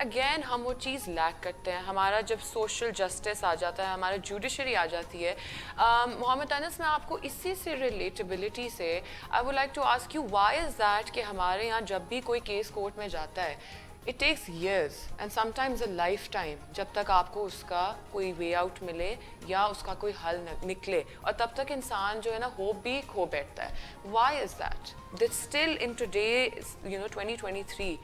Again ہم وہ چیز لیک کرتے ہیں. ہمارا جب سوشل جسٹس آ جاتا ہے, ہمارا جوڈیشری آ جاتی ہے. محمد انس, میں آپ کو اسی سے ریلیٹیبلٹی سے I would like to ask you why is that کہ ہمارے یہاں جب بھی کوئی کیس کورٹ میں جاتا ہے it takes years and sometimes a lifetime جب تک آپ کو اس کا کوئی وے آؤٹ ملے یا اس کا کوئی حل نکلے, اور تب تک انسان جو ہے نا ہوپ بھی کھو بیٹھتا ہے. why is that still in today 2023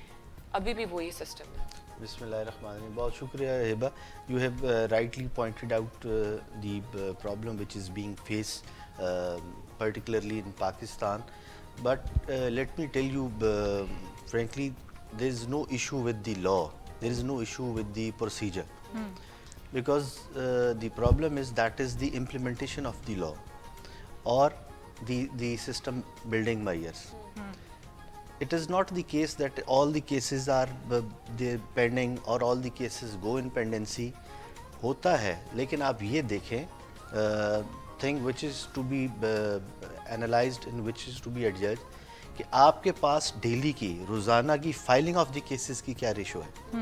ابھی بھی وہی سسٹم ہے؟ بسم اللہ الرحمن الرحیم. بہت شکریہ Hiba. You have rightly pointed out the problem which is being face particularly in Pakistan, but let me tell you frankly, there is no issue with the law, there is no issue with the procedure, because the problem is that is the implementation of the law or the system building measures. It is not the case that all the cases are pending or all the cases go in pendency. ہوتا ہے, لیکن آپ یہ دیکھیں thing which is to be analyzed and which is to be adjudged کہ آپ کے پاس daily کی روزانہ کی فائلنگ آف دی کیسز کی کیا ریشو ہے,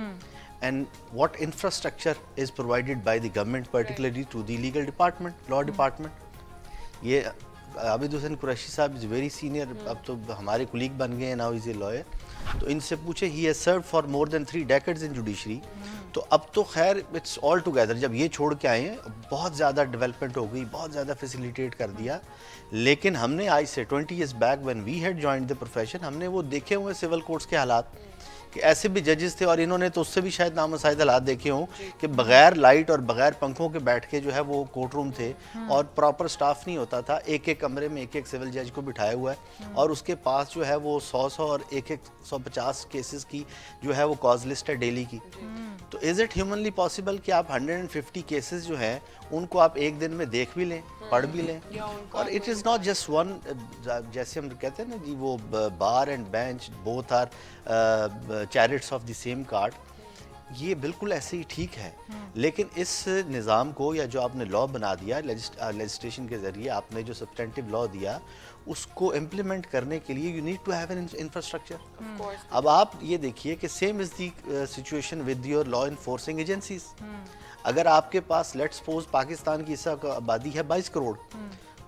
and what infrastructure is provided by the government particularly to the legal department, law department. یہ عابد حسین قریشی صاحب از ویری سینئر, اب تو ہمارے کولیگ بن گئے ہیں, ناؤ از اے لائر. تو ان سے پوچھے, he has served for more than 3 decades in judiciary. تو اب تو خیر اٹس آل ٹوگیدر, جب یہ چھوڑ کے آئے ہیں بہت زیادہ ڈیولپمنٹ ہو گئی, بہت زیادہ فیسیلیٹیٹ کر دیا. لیکن ہم نے آج سے 20 years back when we had joined the profession, ہم نے وہ دیکھے ہوئے سول کورٹس کے حالات کہ ایسے بھی ججز تھے, اور انہوں نے تو اس سے بھی شاید نامساعد حالات دیکھے ہوں کہ بغیر لائٹ اور بغیر پنکھوں کے بیٹھ کے جو ہے وہ کورٹ روم تھے, اور پراپر سٹاف نہیں ہوتا تھا. ایک ایک کمرے میں ایک ایک سول جج کو بٹھایا ہوا ہے, اور اس کے پاس جو ہے وہ 100 اور 150 کیسز کی جو ہے وہ کاز لسٹ ہے ڈیلی کی. تو از اٹ ہیومنلی پاسبل کہ آپ 150 کیسز جو ہیں ان کو آپ ایک دن میں دیکھ بھی لیں, پڑھ بھی لیں؟ اور it is not just one, جیسے ہم کہتے ہیں نا جی وہ bar and bench both are chariots of the same card, یہ بالکل ایسے ہی ٹھیک ہے. لیکن اس نظام کو, یا جو آپ نے لا بنا دیا لیجسلیشن کے ذریعے, آپ نے جو سبسٹینٹیو لا دیا, اس کو امپلیمنٹ کرنے کے لیے you need to have an infrastructure. اب آپ یہ دیکھیے کہ same is the situation with your law enforcing agencies. اگر آپ کے پاس لیٹ سپوز پاکستان کی اس آبادی ہے 22 کروڑ,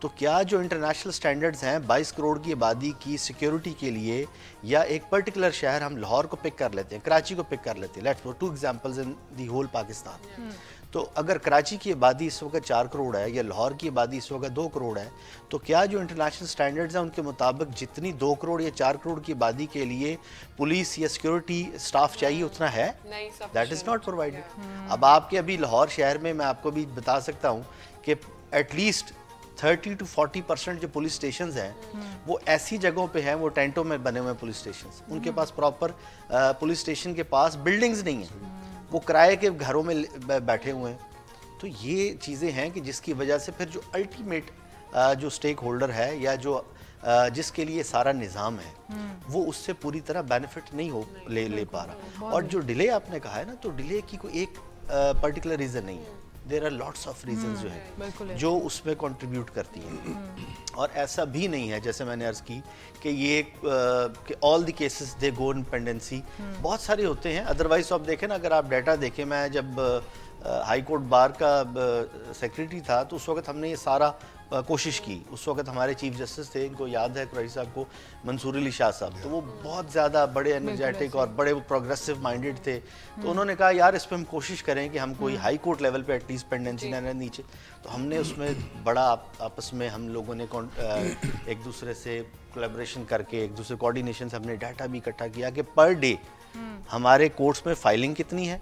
تو کیا جو انٹرنیشنل سٹینڈرڈز ہیں 22 کروڑ کی آبادی کی سیکیورٹی کے لیے, یا ایک پرٹیکولر شہر ہم لاہور کو پک کر لیتے ہیں, کراچی کو پک کر لیتے ہیں, let's for 2 examples in the whole Pakistan. تو اگر کراچی کی آبادی اس وقت 4 کروڑ ہے, یا لاہور کی آبادی اس وقت 2 کروڑ ہے, تو کیا جو انٹرنیشنل سٹینڈرڈز ہیں ان کے مطابق جتنی 2 کروڑ یا 4 کروڑ کی آبادی کے لیے پولیس یا سیکیورٹی سٹاف چاہیے اتنا ہے؟ That is not provided. اب آپ کے ابھی لاہور شہر میں میں آپ کو بھی بتا سکتا ہوں کہ ایٹ لیسٹ 30 to 40% جو پولیس اسٹیشنز ہیں وہ ایسی جگہوں پہ ہیں, وہ ٹینٹوں میں بنے ہوئے پولیس اسٹیشنز, ان کے پاس پراپر پولیس اسٹیشن کے پاس بلڈنگز نہیں ہیں, وہ کرائے کے گھروں میں بیٹھے ہوئے ہیں. تو یہ چیزیں ہیں کہ جس کی وجہ سے پھر جو الٹیمیٹ جو اسٹیک ہولڈر ہے, یا جو جس کے لیے سارا نظام ہے, وہ اس سے پوری طرح بینیفٹ نہیں لے پا رہا. اور جو ڈیلے آپ نے کہا ہے نا, تو ڈیلے کی کوئی ایک پرٹیکولر ریزن نہیں ہے, there are lots of reasons جو ہیں جو اس میں کنٹریبیوٹ کرتی ہیں. اور ایسا بھی نہیں ہے جیسے میں نے عرض کی کہ یہ کہ آل the cases they go in pendency, بہت سارے ہوتے ہیں. ادروائز آپ دیکھیں نا, اگر آپ ڈیٹا دیکھیں, میں جب ہائی کورٹ بار کا سیکریٹری تھا تو اس وقت ہم نے یہ سارا کوشش کی. اس وقت ہمارے چیف جسٹس تھے, ان کو یاد ہے قریشی صاحب کو, منصور علی شاہ صاحب, تو وہ بہت زیادہ بڑے انرجیٹک اور بڑے پروگریسو مائنڈیڈ تھے. تو انہوں نے کہا یار اس پہ ہم کوشش کریں کہ ہم کوئی ہائی کورٹ لیول پہ ایٹ لیسٹ پینڈنسی نہ رہے نیچے. تو ہم نے اس میں بڑا آپس میں ہم لوگوں نے ایک دوسرے سے کولیبریشن کر کے, ایک دوسرے کوآرڈینیشن سے ہم نے ڈیٹا بھی اکٹھا کیا کہ پر ڈے ہمارے کورٹس میں فائلنگ کتنی ہے,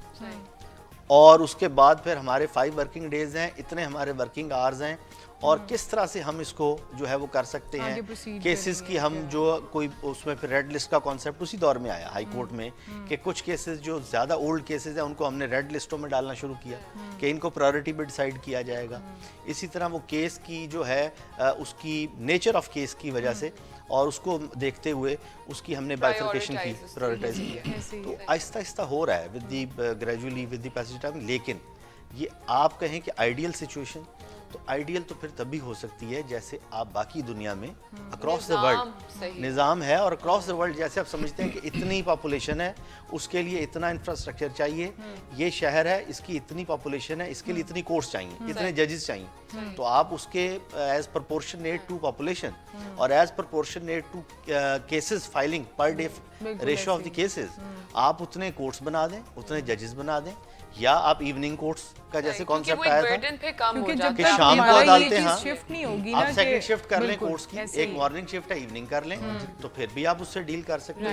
اور اس کے بعد پھر ہمارے 5 ورکنگ ڈیز ہیں, اتنے ہمارے ورکنگ آورز ہیں, اور کس طرح سے ہم اس کو جو ہے وہ کر سکتے ہیں. کیسز کی ہم جو کوئی اس میں پھر ریڈ لسٹ کا کانسیپٹ اسی دور میں آیا ہائی کورٹ میں, کہ کچھ کیسز جو زیادہ اولڈ کیسز ہیں ان کو ہم نے ریڈ لسٹوں میں ڈالنا شروع کیا کہ ان کو پرائیورٹی پہ ڈیسائیڈ کیا جائے گا. اسی طرح وہ کیس کی جو ہے اس کی نیچر آف کیس کی وجہ سے اور اس کو دیکھتے ہوئے اس کی ہم نے بائیفرکیشن کی, پرائیورٹائز کیا. تو آہستہ آہستہ ہو رہا ہے with the gradually with the passage time. لیکن یہ آپ کہیں کہ آئیڈیل سچویشن تو آئیڈیل تو پھر تبھی ہو سکتی ہے جیسے آپ باقی دنیا میں اکراس دا نظام ورلڈ صحیح. نظام ہے, اور اکراس دا ورلڈ جیسے آپ سمجھتے ہیں کہ اتنی پاپولیشن ہے, اس کے لیے اتنا انفراسٹرکچر چاہیے, یہ شہر ہے اس کی اتنی پاپولیشن ہے, اس کے لیے اتنی کورٹس چاہیے, اتنے ججز چاہیے, تو آپ اس کے ایز پرپورشنیٹ ٹو پاپولیشن اور as proportionate two cases filing per day ratio of the cases, آپ اتنے کورٹس بنا دیں, اتنے ججز بنا دیں, یا آپ ایوننگ کورٹس کا جیسے کانسیپٹ آیا تھا برڈن پہ کم ہو کیونکہ جاتا جب کہ تک شام کو ہمارا یہ عدالتیں, چیز ہاں شفٹ نہیں ہوگی آپ نا سیکنڈ کہ شفٹ کر لیں بالکل کورٹس کی, ایسے ایک ہی. مارننگ شفٹ ہے ایوننگ کر لیں, تو پھر بھی آپ اس سے ڈیل کر سکتے ہیں.